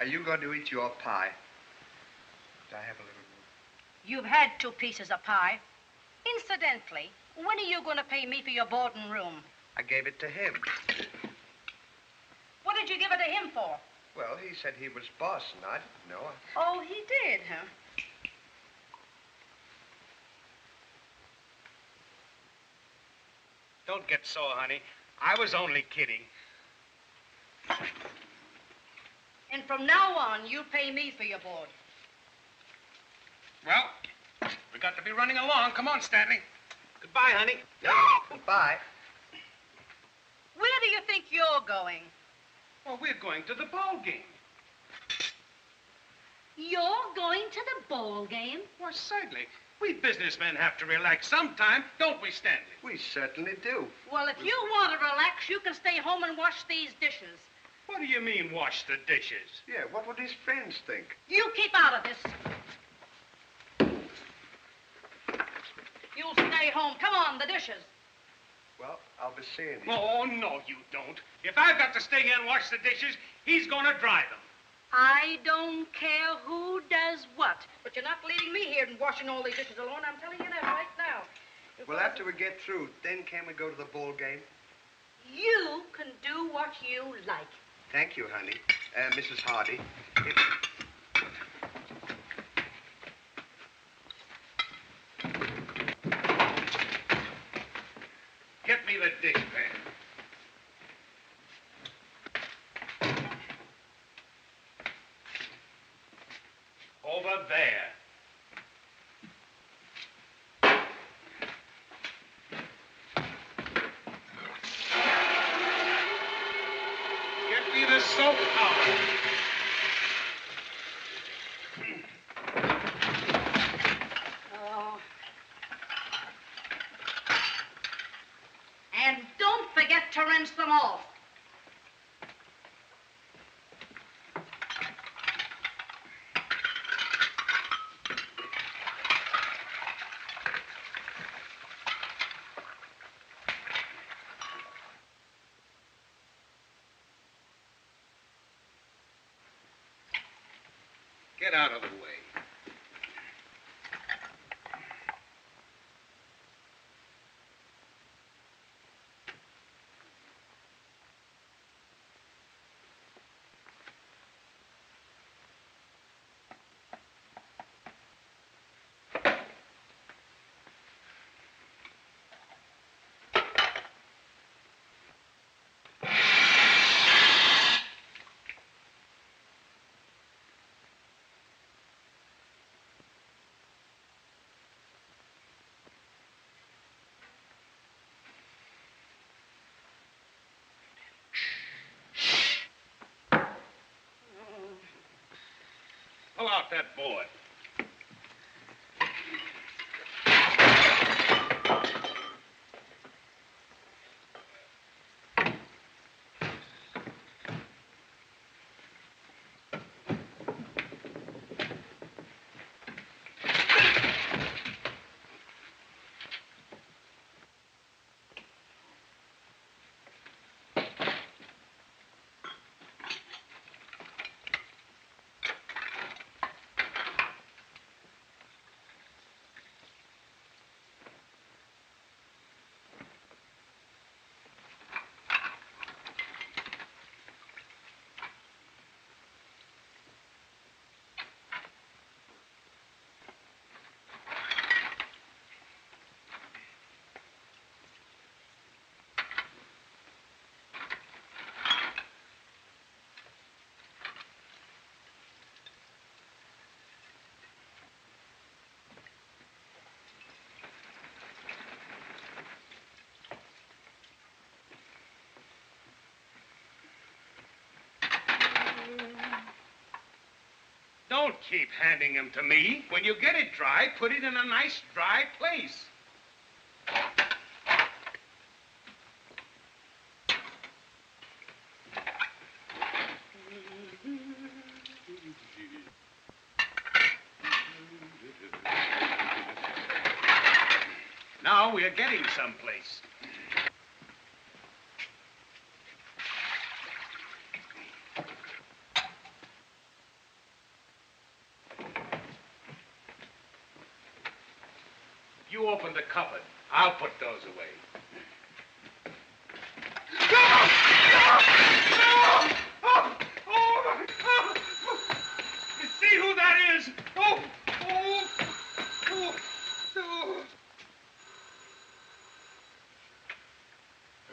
Are you going to eat your pie? Did I have a little more? You've had 2 pieces of pie. Incidentally, when are you going to pay me for your board and room? I gave it to him. What did you give it to him for? Well, he said he was boss, and I didn't know. Oh, he did, huh? Don't get sore, honey. I was only kidding. And from now on, you pay me for your board. Well, we got to be running along. Come on, Stanley. Goodbye, honey. Goodbye. Where do you think you're going? Well, we're going to the ball game. You're going to the ball game? Why, certainly. We businessmen have to relax sometime, don't we, Stanley? We certainly do. Well, if you want to relax, you can stay home and wash these dishes. What do you mean, wash the dishes? Yeah, what would his friends think? You keep out of this. You'll stay home. Come on, the dishes. Well, I'll be seeing you. Oh, no, you don't. If I've got to stay here and wash the dishes, he's going to dry them. I don't care who does what, but you're not leaving me here and washing all these dishes alone. I'm telling you that right now. Well, after we get through, then can we go to the ball game? You can do what you like. Thank you, honey. Mrs. Hardy. Get me the dishpan. Over there. Get me the soap towel. Oh. And don't forget to rinse them off. Get out of the way. Pull out that board. Don't keep handing them to me. When you get it dry, put it in a nice dry place. Now we're getting someplace. open the cupboard. I'll put those away. You see who that is?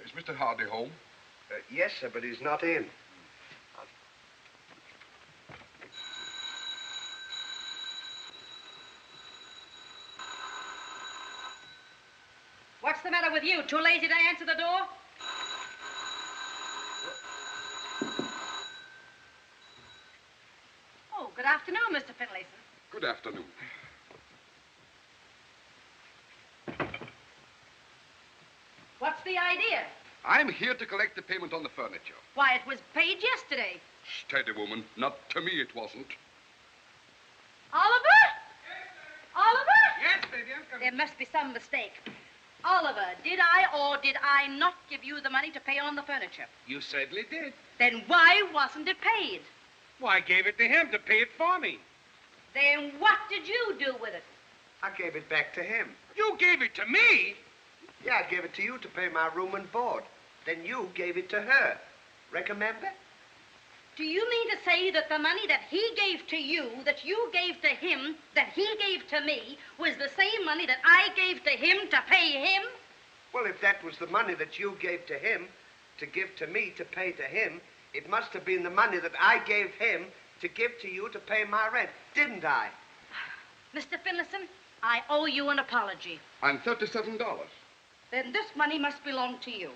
Is Mr. Hardy home? Yes, sir, but he's not in. What's the matter with you? Too lazy to answer the door? Oh, good afternoon, Mr. Finlayson. Good afternoon. What's the idea? I'm here to collect the payment on the furniture. Why, it was paid yesterday. Steady, woman. Not to me, it wasn't. Oliver? Oliver? Yes, baby, I'm coming. There must be some mistake. Oliver, did I or did I not give you the money to pay on the furniture? You certainly did. Then why wasn't it paid? Well, I gave it to him to pay it for me. Then what did you do with it? I gave it back to him. You gave it to me? Yeah, I gave it to you to pay my room and board. Then you gave it to her. Remember? Do you mean to say that the money that he gave to you, that you gave to him, that he gave to me, was the same money that I gave to him to pay him? Well, if that was the money that you gave to him to give to me to pay to him, it must have been the money that I gave him to give to you to pay my rent, didn't I? Mr. Finlayson, I owe you an apology. And $37. Then this money must belong to you.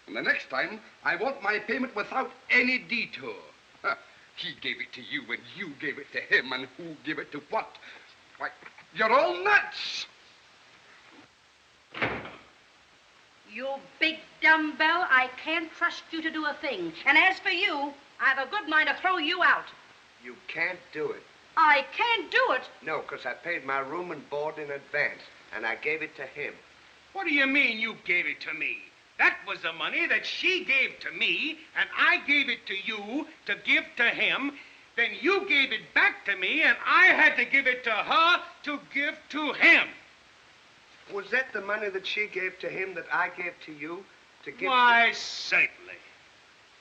And the next time, I want my payment without any detour. Huh. He gave it to you, and you gave it to him, and who gave it to what? Why, you're all nuts! You big dumbbell, I can't trust you to do a thing. And as for you, I've a good mind to throw you out. You can't do it. I can't do it. No, because I paid my room and board in advance, and I gave it to him. What do you mean you gave it to me? That was the money that she gave to me, and I gave it to you to give to him. Then you gave it back to me, and I had to give it to her to give to him. Was that the money that she gave to him that I gave to you to give Why, certainly.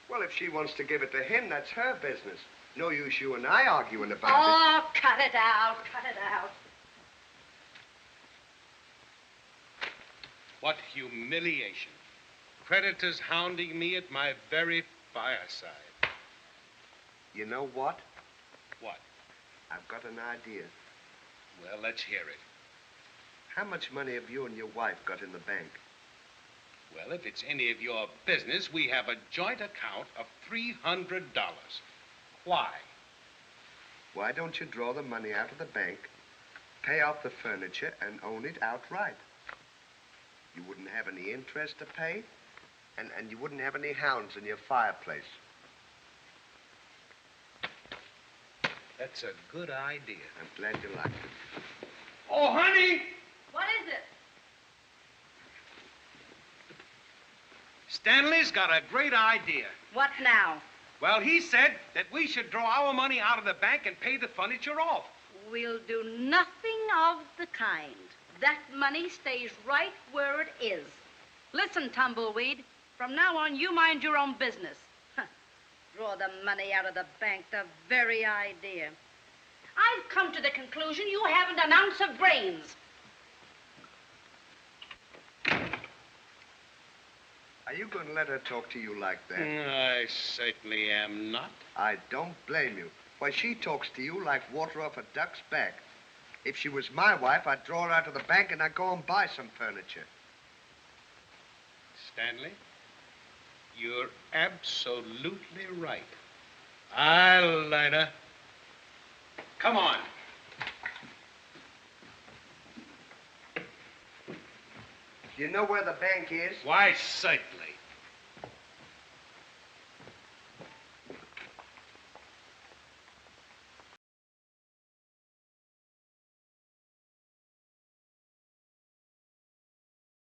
Well, if she wants to give it to him, that's her business. No use you and I arguing about it. Oh, cut it out, cut it out. What humiliation. Creditors hounding me at my very fireside. You know what? What? I've got an idea. Well, let's hear it. How much money have you and your wife got in the bank? Well, if it's any of your business, we have a joint account of $300. Why? Why don't you draw the money out of the bank, pay off the furniture, and own it outright? You wouldn't have any interest to pay, and you wouldn't have any hounds in your fireplace. That's a good idea. I'm glad you liked it. Oh, honey! What is it? Stanley's got a great idea. What now? Well, he said that we should draw our money out of the bank and pay the furniture off. We'll do nothing of the kind. That money stays right where it is. Listen, Tumbleweed, from now on, you mind your own business. Draw the money out of the bank, the very idea. I've come to the conclusion you haven't an ounce of brains. Are you going to let her talk to you like that? I certainly am not. I don't blame you. Why, she talks to you like water off a duck's back. If she was my wife, I'd draw her out of the bank and I'd go and buy some furniture. Stanley, you're absolutely right. I'll learn her. Come on. Do you know where the bank is? Why, certainly.